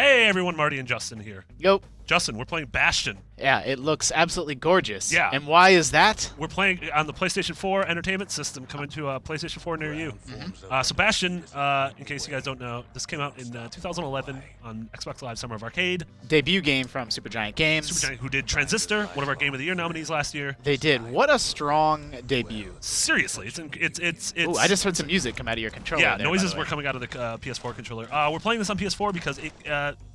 Hey everyone, Marty and Justin here. Yo. Justin, we're playing Bastion. Yeah, it looks absolutely gorgeous. Yeah. And why is that? We're playing on the PlayStation 4 entertainment system coming to a PlayStation 4 near you. So Bastion, in case you guys don't know, this came out in 2011 on Xbox Live Summer of Arcade. Debut game from Supergiant Games. Supergiant, who did Transistor, one of our Game of the Year nominees last year. They did. What a strong debut. Seriously, it's. Ooh, I just heard some music come out of your controller. Yeah, there, noises by the were way. coming out of the PS4 controller. We're playing this on PS4 because it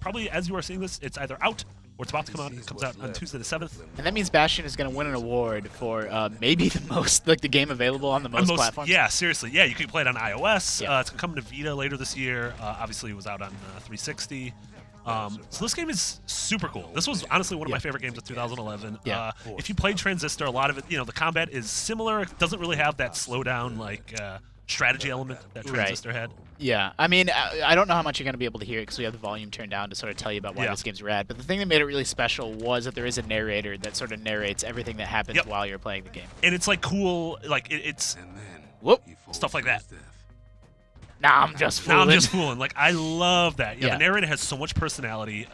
probably, as you are seeing this, it's either out or it's about to come out. It comes out on Tuesday the 7th. And that means Bastion is going to win an award for maybe the most, like the game available on the most platforms. Yeah, seriously. Yeah, you can play it on iOS. Yeah. It's coming to Vita later this year. Obviously, it was out on 360. So this game is super cool. This was honestly one of my favorite games of 2011. Yeah. If you played Transistor, a lot of it, the combat is similar. It doesn't really have that slowdown strategy element that Transistor had. Yeah, I mean, I don't know how much you're going to be able to hear it because we have the volume turned down to sort of tell you about why this game's rad. But the thing that made it really special was that there is a narrator that sort of narrates everything that happens while you're playing the game. And it's like cool, like it's Whoop. stuff like that. Nah, I'm just fooling. Nah, I'm just fooling. Like, I love that. Yeah. The narrator has so much personality.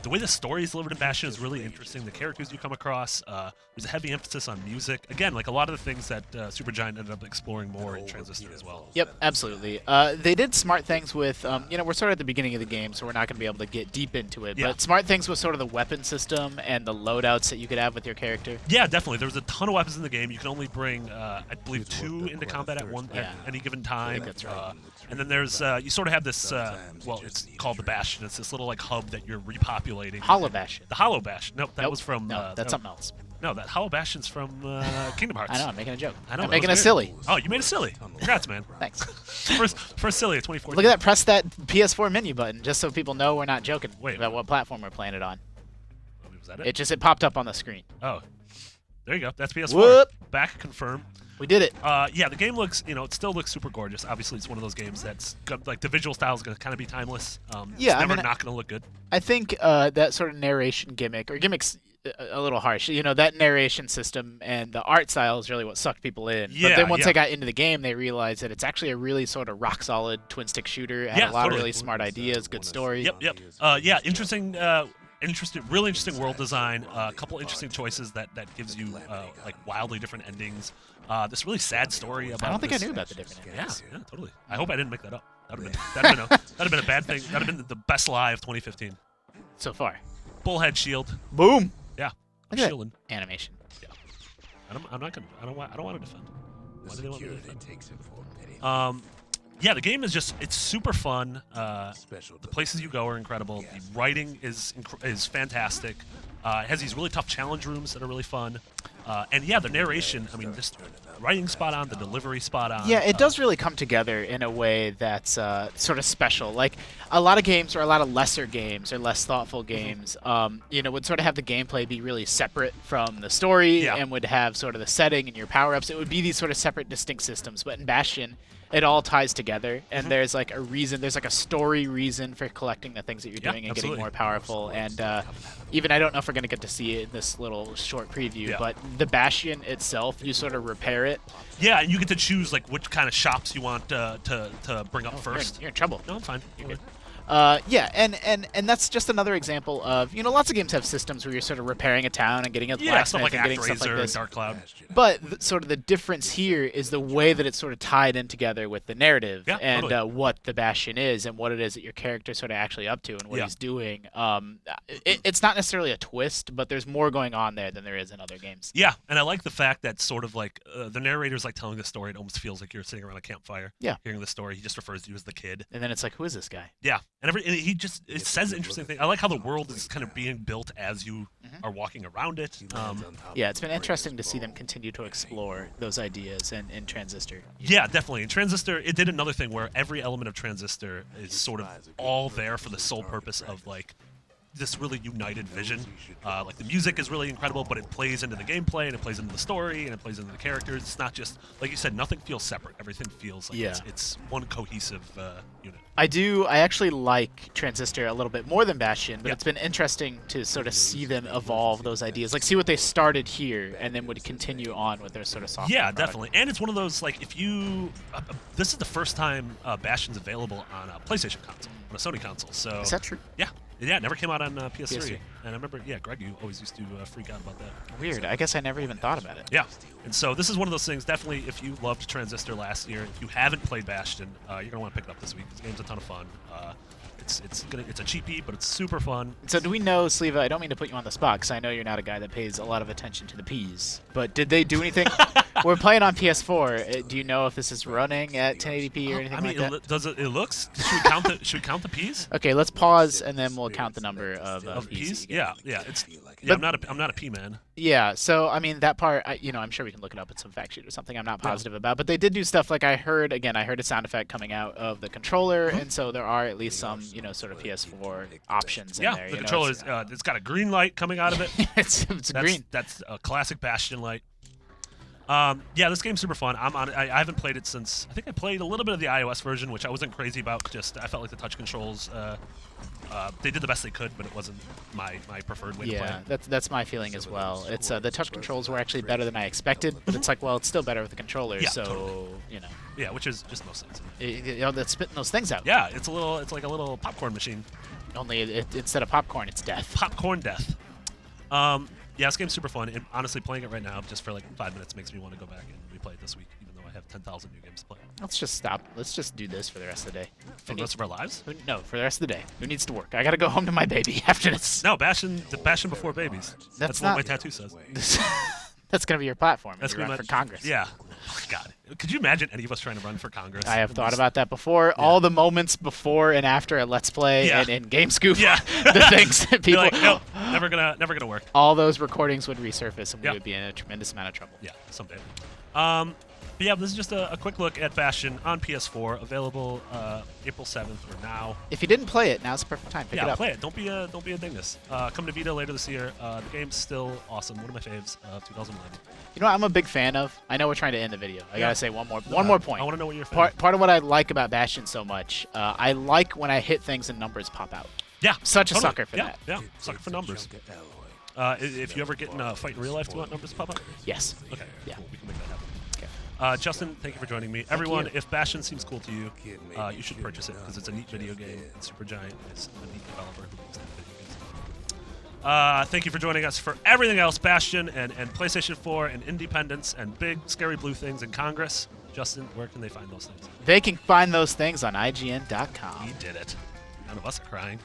The way the story is delivered in Bastion is really interesting. The characters you come across, there's a heavy emphasis on music. Again, like a lot of the things that Supergiant ended up exploring more in Transistor as well. Yep, absolutely. They did smart things with, we're sort of at the beginning of the game, so we're not going to be able to get deep into it. Yeah. But smart things with sort of the weapon system and the loadouts that you could have with your character. Yeah, definitely. There was a ton of weapons in the game. You can only bring, I believe, 2 into combat at any given time. I think that's right. And then there's, you sort of have this, well, it's called the Bastion. It's this little like hub that you're repopulating. Hollow Bastion. The Hollow Bastion. Nope, that was from. No, that's something else. No, that Hollow Bastion's from Kingdom Hearts. I know, I'm making a joke. I know. I'm making a silly. Oh, you made a silly. Congrats, man. Thanks. First silly of 2014. Look at that. Press that PS4 menu button just so people know we're not joking about what platform we're playing it on. Was that it? It popped up on the screen. Oh. There you go. That's PS4. Whoop. Back confirm. We did it. Yeah, the game looks, it still looks super gorgeous. Obviously, it's one of those games that's, like, the visual style is going to kind of be timeless. Yeah, it's never not going to look good. I think that sort of narration gimmick's a little harsh. That narration system and the art style is really what sucked people in. Yeah, but then once they got into the game, they realized that it's actually a really sort of rock-solid twin-stick shooter. It had a lot of really smart ideas, good story. Yep. Yeah, interesting, really interesting world design. A couple interesting choices that gives you like wildly different endings. This really sad story about. I don't think I knew about the different endings. Yeah, totally. I hope I didn't make that up. That'd have been a bad thing. That'd have been the best lie of 2015. So far. Bullhead shield. Boom. Yeah. Look at Shielding. that animation. Yeah. I'm not gonna. I don't want to defend. Why do they want me to defend? Yeah, the game is it's super fun. The places you go are incredible. The writing is fantastic. It has these really tough challenge rooms that are really fun. And yeah, the narration, I mean, just writing spot on, the delivery spot on. Yeah, it does really come together in a way that's sort of special. Like, a lot of games, or a lot of lesser games, or less thoughtful games, would sort of have the gameplay be really separate from the story and would have sort of the setting and your power-ups. It would be these sort of separate, distinct systems. But in Bastion, it all ties together, and there's like a reason, there's like a story reason for collecting the things that you're doing and getting more powerful. And even I don't know if we're going to get to see it in this little short preview, but the Bastion itself, you sort of repair it. Yeah, and you get to choose like which kind of shops you want to bring up first. You're in trouble. No, I'm fine. You're good. Yeah, and that's just another example of, lots of games have systems where you're sort of repairing a town and getting a blacksmith like and getting stuff like this. Dark Cloud. But sort of the difference here is the way that it's sort of tied in together with the narrative and what the Bastion is and what it is that your character's sort of actually up to and what he's doing. It's not necessarily a twist, but there's more going on there than there is in other games. Yeah, and I like the fact that sort of like the narrator's like telling the story. It almost feels like you're sitting around a campfire hearing the story. He just refers to you as the kid. And then it's like, who is this guy? Yeah. And it says interesting things. I like how the world is kind of being built as you are walking around it. Yeah, it's been interesting to see them continue to explore those ideas in Transistor. Yeah, definitely. In Transistor, it did another thing where every element of Transistor is sort of all there for the sole purpose of like this really united vision. Like the music is really incredible, but it plays into the gameplay and it plays into the story and it plays into the characters. It's not just, like you said, nothing feels separate. Everything feels like it's one cohesive unit. I actually like Transistor a little bit more than Bastion, but it's been interesting to sort of see them evolve those ideas, like see what they started here and then would continue on with their sort of software product. Definitely. And it's one of those, like, if you this is the first time Bastion's available on a PlayStation console, on a Sony console. So is that true? Yeah. Yeah, it never came out on PS3. PS3. And I remember, yeah, Greg, you always used to freak out about that. Weird. I guess I never even thought about it. Yeah, and so this is one of those things, definitely, if you loved Transistor last year, if you haven't played Bastion, you're going to want to pick it up this week. This game's a ton of fun. It's a cheapie, but it's super fun. So do we know, Sleva, I don't mean to put you on the spot, because I know you're not a guy that pays a lot of attention to the Ps, but did they do anything? We're playing on PS4. Do you know if this is running at 1080p or anything like that? Does it looks? Should we count the Ps? Okay, let's pause, and then we'll count the number of Ps. Yeah. It's. But, I'm not a P man. Yeah, so I mean that part, I'm sure we can look it up at some fact sheet or something. I'm not positive about, but they did do stuff like I heard a sound effect coming out of the controller, and so there are at least some sort of PS4 options in there. The controller is it's got a green light coming out of it. it's green. That's a classic Bastion light. Yeah, this game's super fun. I haven't played it since I think I played a little bit of the iOS version, which I wasn't crazy about. Just I felt like the touch controls. They did the best they could, but it wasn't my preferred way to play. Yeah, that's my feeling as well. It's the touch controls were actually better than I expected, but it's like, well, it's still better with the controller. Yeah, so totally. Yeah, which is just most things. That's spitting those things out. Yeah, it's like a little popcorn machine. Only instead of popcorn, it's death. Popcorn death. Yeah, this game's super fun, and honestly, playing it right now just for like 5 minutes makes me want to go back and replay it this week, even though I have 10,000 new games to play. Let's just stop. Let's just do this for the rest of the day. For the rest of our lives? No, for the rest of the day. Who needs to work? I gotta go home to my baby after this. No, Bastion before babies. That's what my tattoo says. That's gonna be your platform. That's gonna be run for Congress. Yeah. Oh, God, could you imagine any of us trying to run for Congress? I have thought about that before. Yeah. All the moments before and after a Let's Play and in Game Scoop. Yeah. The things that people. Like, no, never gonna work. All those recordings would resurface, and we would be in a tremendous amount of trouble. Yeah, someday. But yeah, this is just a quick look at Bastion on PS4, available April 7th or now. If you didn't play it, now's the perfect time. Pick it up. Play it. Don't be a dingus. Come to Vita later this year. The game's still awesome. One of my faves of 2011. You know what I'm a big fan of? I know we're trying to end the video. I gotta say one more point. I want to know what you're fan part of what I like about Bastion so much, I like when I hit things and numbers pop out. Yeah. Such a sucker for that. Yeah, sucker for numbers. If you ever get in a fight in real life, do you want numbers to pop up? Yes. Okay. Yeah. Cool. We can make that happen. Okay. Justin, thank you for joining me. Everyone, if Bastion seems cool to you, you should purchase it because it's a neat video game. It's Supergiant is a neat developer who makes neat video games. Thank you for joining us for everything else, Bastion and PlayStation 4 and Independence and big scary blue things in Congress. Justin, where can they find those things? They can find those things on IGN.com. We did it. None of us are crying.